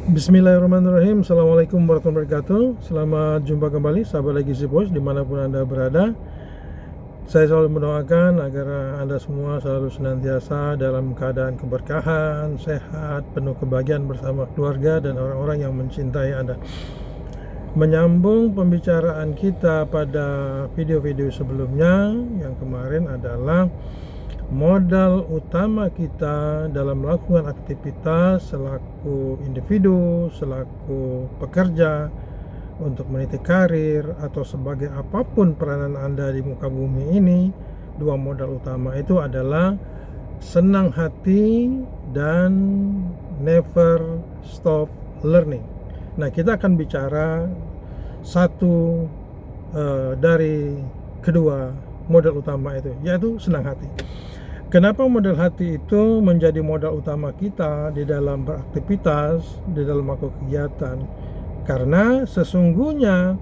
Bismillahirrahmanirrahim. Assalamualaikum warahmatullahi wabarakatuh. Selamat jumpa kembali sahabat Legacy Voice dimanapun Anda berada. Saya selalu mendoakan agar Anda semua selalu senantiasa dalam keadaan keberkahan, sehat, penuh kebahagiaan bersama keluarga dan orang-orang yang mencintai Anda. Menyambung pembicaraan kita pada video-video sebelumnya, yang kemarin adalah modal utama kita dalam melakukan aktivitas selaku individu, selaku pekerja, untuk meniti karir atau sebagai apapun peranan Anda di muka bumi ini. Dua modal utama itu adalah senang hati dan never stop learning. Nah, kita akan bicara satu dari kedua modal utama itu, yaitu senang hati. Kenapa modal hati itu menjadi modal utama kita di dalam beraktivitas, di dalam melakukan kegiatan? Karena sesungguhnya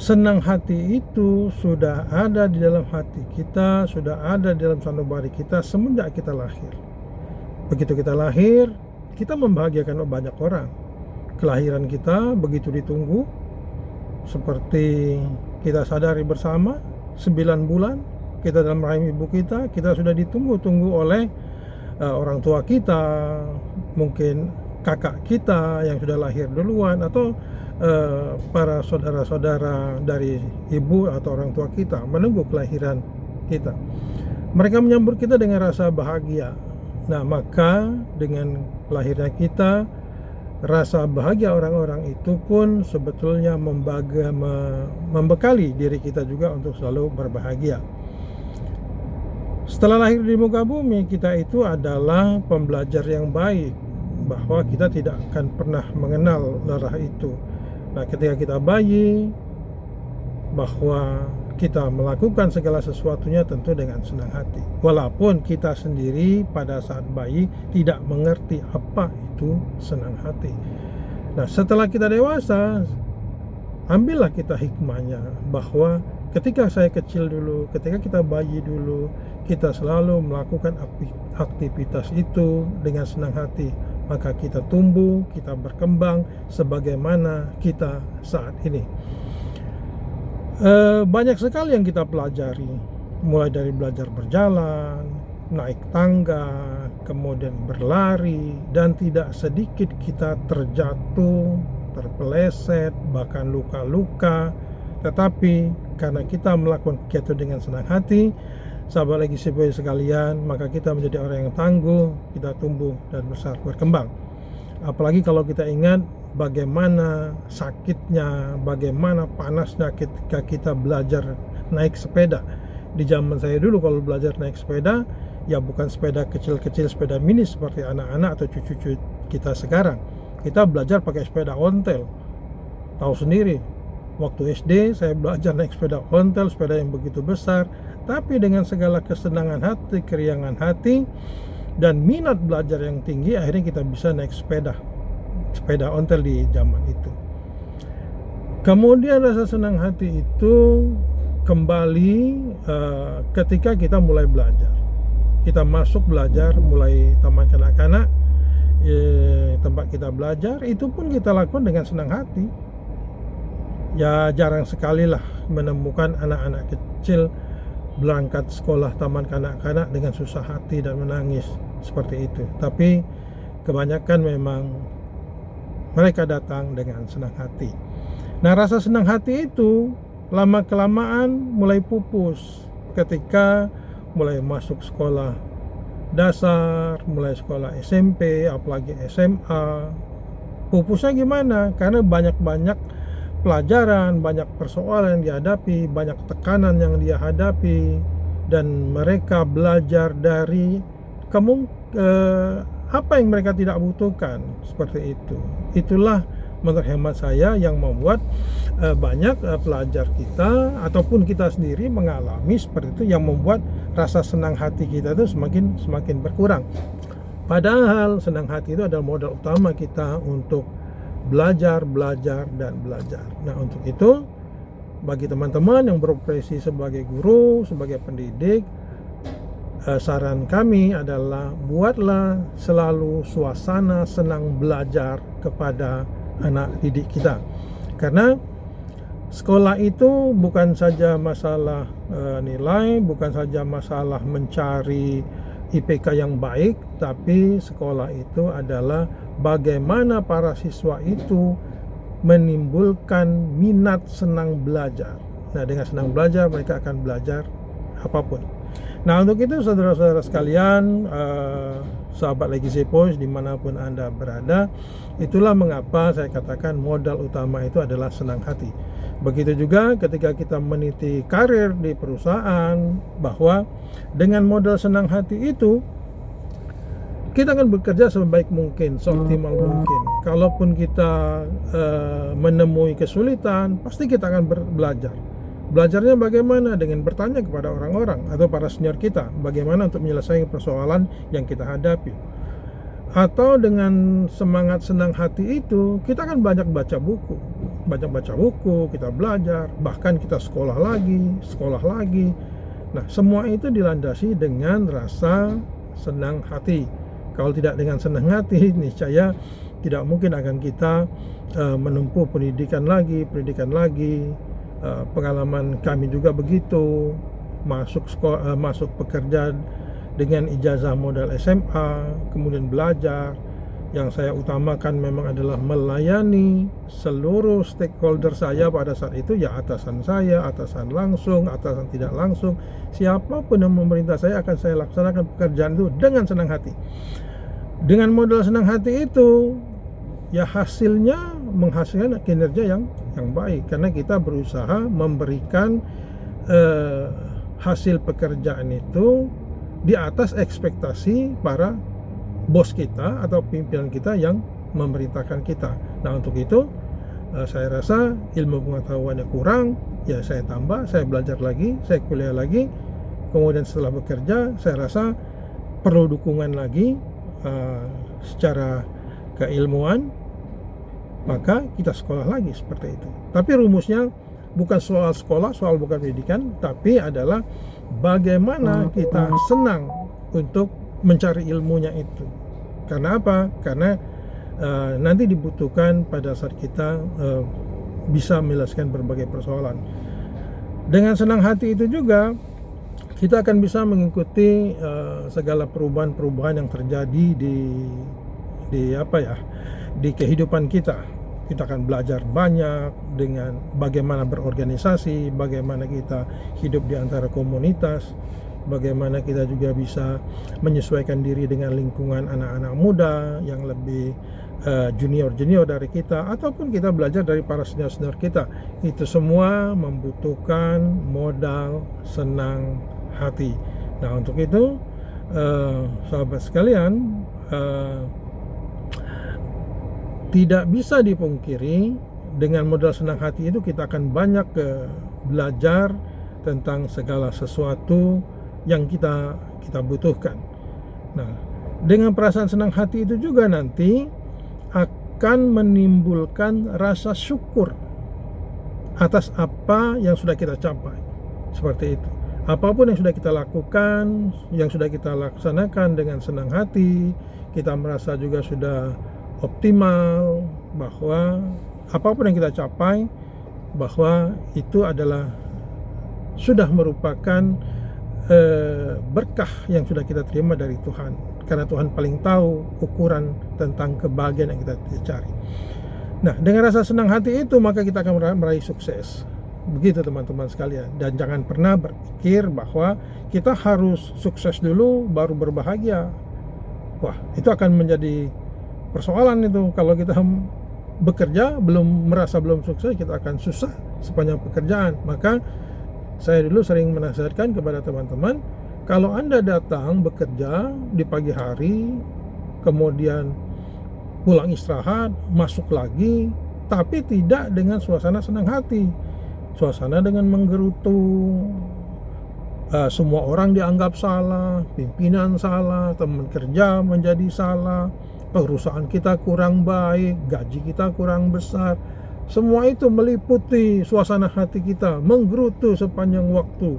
senang hati itu sudah ada di dalam hati kita, sudah ada di dalam sanubari kita semenjak kita lahir. Begitu kita lahir, kita membahagiakan banyak orang. Kelahiran kita begitu ditunggu, seperti kita sadari bersama, 9 bulan kita dalam rahim ibu kita sudah ditunggu-tunggu oleh orang tua kita, mungkin kakak kita yang sudah lahir duluan, atau para saudara-saudara dari ibu atau orang tua kita menunggu kelahiran kita. Mereka menyambut kita dengan rasa bahagia. Nah, maka dengan lahirnya kita, rasa bahagia orang-orang itu pun sebetulnya membekali diri kita juga untuk selalu berbahagia. Setelah lahir di muka bumi, kita itu adalah pembelajar yang baik, bahwa kita tidak akan pernah mengenal lelah itu. Nah, ketika kita bayi, bahwa kita melakukan segala sesuatunya tentu dengan senang hati, walaupun kita sendiri pada saat bayi tidak mengerti apa itu senang hati. Nah, setelah kita dewasa, ambillah kita hikmahnya, bahwa ketika saya kecil dulu, ketika kita bayi dulu, kita selalu melakukan aktivitas itu dengan senang hati, maka kita tumbuh, kita berkembang sebagaimana kita saat ini. Banyak sekali yang kita pelajari, mulai dari belajar berjalan, naik tangga, kemudian berlari, dan tidak sedikit kita terjatuh, terpeleset, bahkan luka-luka. Tetapi karena kita melakukan kegiatan dengan senang hati, sahabat Legacy Voice sekalian, maka kita menjadi orang yang tangguh, kita tumbuh dan besar berkembang. Apalagi kalau kita ingat bagaimana sakitnya, bagaimana panasnya ketika kita belajar naik sepeda. Di zaman saya dulu kalau belajar naik sepeda, ya bukan sepeda kecil-kecil, sepeda mini seperti anak-anak atau cucu-cucu kita sekarang. Kita belajar pakai sepeda ontel. Tahu sendiri, waktu SD saya belajar naik sepeda ontel, sepeda yang begitu besar, tapi dengan segala kesenangan hati, keriangan hati, dan minat belajar yang tinggi, akhirnya kita bisa naik sepeda ontel di zaman itu. Kemudian rasa senang hati itu kembali ketika kita mulai belajar. Kita masuk belajar, mulai taman kanak-kanak, tempat kita belajar, itu pun kita lakukan dengan senang hati. Ya, jarang sekali lah menemukan anak-anak kecil berangkat sekolah taman kanak-kanak dengan susah hati dan menangis seperti itu. Tapi kebanyakan memang mereka datang dengan senang hati. Nah, rasa senang hati itu lama-kelamaan mulai pupus ketika mulai masuk sekolah dasar, mulai sekolah SMP, apalagi SMA. Pupusnya gimana? Karena banyak pelajaran, banyak persoalan yang dihadapi, banyak tekanan yang dia hadapi, dan mereka belajar dari apa yang mereka tidak butuhkan, seperti itu. Itulah menurut hemat saya yang membuat banyak pelajar kita ataupun kita sendiri mengalami seperti itu, yang membuat rasa senang hati kita itu semakin berkurang. Padahal senang hati itu adalah modal utama kita untuk belajar. Nah, untuk itu, bagi teman-teman yang berprofesi sebagai guru, sebagai pendidik, saran kami adalah buatlah selalu suasana senang belajar kepada anak didik kita. Karena sekolah itu bukan saja masalah nilai, bukan saja masalah mencari IPK yang baik, tapi sekolah itu adalah bagaimana para siswa itu menimbulkan minat senang belajar. Nah, dengan senang belajar mereka akan belajar apapun. Nah, untuk itu saudara-saudara sekalian, sahabat Legacy Voice dimanapun Anda berada, itulah mengapa saya katakan modal utama itu adalah senang hati. Begitu juga ketika kita meniti karir di perusahaan, bahwa dengan modal senang hati itu kita akan bekerja sebaik mungkin, seoptimal mungkin. Kalaupun kita menemui kesulitan, pasti kita akan belajar. Belajarnya bagaimana? Dengan bertanya kepada orang-orang atau para senior kita, bagaimana untuk menyelesaikan persoalan yang kita hadapi. Atau dengan semangat senang hati itu, kita akan banyak baca buku. Banyak baca buku, kita belajar, bahkan kita sekolah lagi. Nah, semua itu dilandasi dengan rasa senang hati. Kalau tidak dengan senang hati, niscaya tidak mungkin akan kita menempuh pendidikan lagi. Pengalaman kami juga begitu, masuk pekerja dengan ijazah modal SMA, kemudian belajar. Yang saya utamakan memang adalah melayani seluruh stakeholder saya pada saat itu, ya atasan saya, atasan langsung, atasan tidak langsung, siapapun yang memerintah saya akan saya laksanakan pekerjaan itu dengan senang hati. Dengan modal senang hati itu, ya hasilnya menghasilkan kinerja yang baik, karena kita berusaha memberikan hasil pekerjaan itu di atas ekspektasi para bos kita atau pimpinan kita yang memerintahkan kita. Nah, untuk itu saya rasa ilmu pengetahuannya kurang, ya saya tambah, saya belajar lagi, saya kuliah lagi, kemudian setelah bekerja saya rasa perlu dukungan lagi secara keilmuan, maka kita sekolah lagi seperti itu. Tapi rumusnya bukan soal sekolah, soal bukan pendidikan, tapi adalah bagaimana kita senang untuk mencari ilmunya itu. Karena apa? Karena nanti dibutuhkan pada saat kita bisa menyelesaikan berbagai persoalan. Dengan senang hati itu juga kita akan bisa mengikuti segala perubahan-perubahan yang terjadi di kehidupan kita. Kita akan belajar banyak dengan bagaimana berorganisasi, bagaimana kita hidup di antara komunitas, bagaimana kita juga bisa menyesuaikan diri dengan lingkungan anak-anak muda yang lebih junior dari kita, ataupun kita belajar dari para senior kita. Itu semua membutuhkan modal senang hati. Nah, untuk itu sahabat sekalian, tidak bisa dipungkiri dengan modal senang hati itu kita akan banyak belajar tentang segala sesuatu yang kita butuhkan. Nah, dengan perasaan senang hati itu juga nanti akan menimbulkan rasa syukur atas apa yang sudah kita capai. Seperti itu. Apapun yang sudah kita lakukan, yang sudah kita laksanakan dengan senang hati, kita merasa juga sudah optimal, bahwa apapun yang kita capai, bahwa itu adalah sudah merupakan berkah yang sudah kita terima dari Tuhan, karena Tuhan paling tahu ukuran tentang kebahagiaan yang kita cari. Nah, dengan rasa senang hati itu maka kita akan meraih sukses. Begitu teman-teman sekalian. Dan jangan pernah berpikir bahwa kita harus sukses dulu baru berbahagia. Wah, itu akan menjadi persoalan itu. Kalau kita bekerja merasa belum sukses, kita akan susah sepanjang pekerjaan. Maka saya dulu sering menasihatkan kepada teman-teman, kalau Anda datang bekerja di pagi hari, kemudian pulang istirahat, masuk lagi, tapi tidak dengan suasana senang hati, suasana dengan menggerutu, semua orang dianggap salah, pimpinan salah, teman kerja menjadi salah, perusahaan kita kurang baik, gaji kita kurang besar, semua itu meliputi suasana hati kita, menggerutu sepanjang waktu.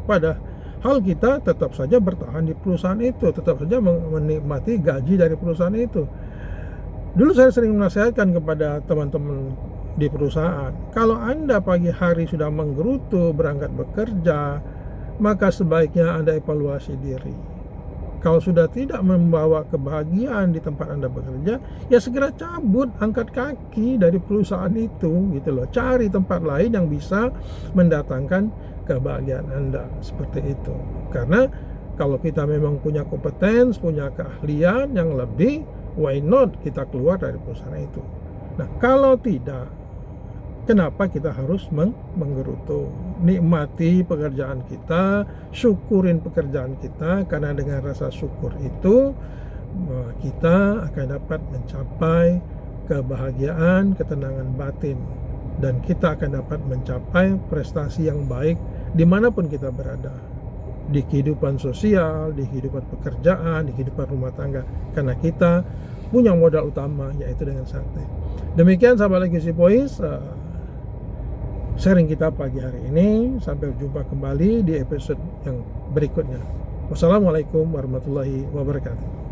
hal kita tetap saja bertahan di perusahaan itu, tetap saja menikmati gaji dari perusahaan itu. Dulu saya sering menasihatkan kepada teman-teman di perusahaan, kalau Anda pagi hari sudah menggerutu berangkat bekerja, maka sebaiknya Anda evaluasi diri. Kalau sudah tidak membawa kebahagiaan di tempat Anda bekerja, ya segera cabut, angkat kaki dari perusahaan itu, gitu loh. Cari tempat lain yang bisa mendatangkan kebahagiaan Anda, seperti itu. Karena kalau kita memang punya kompetensi, punya keahlian yang lebih, why not kita keluar dari perusahaan itu. Nah, kalau tidak, kenapa kita harus menggerutu? Nikmati pekerjaan kita, syukurin pekerjaan kita, karena dengan rasa syukur itu kita akan dapat mencapai kebahagiaan, ketenangan batin, dan kita akan dapat mencapai prestasi yang baik dimanapun kita berada, di kehidupan sosial, di kehidupan pekerjaan, di kehidupan rumah tangga, karena kita punya modal utama, yaitu dengan santai. Demikian sahabat Legacy Voice, sharing kita pagi hari ini. Sampai jumpa kembali di episode yang berikutnya. Wassalamualaikum warahmatullahi wabarakatuh.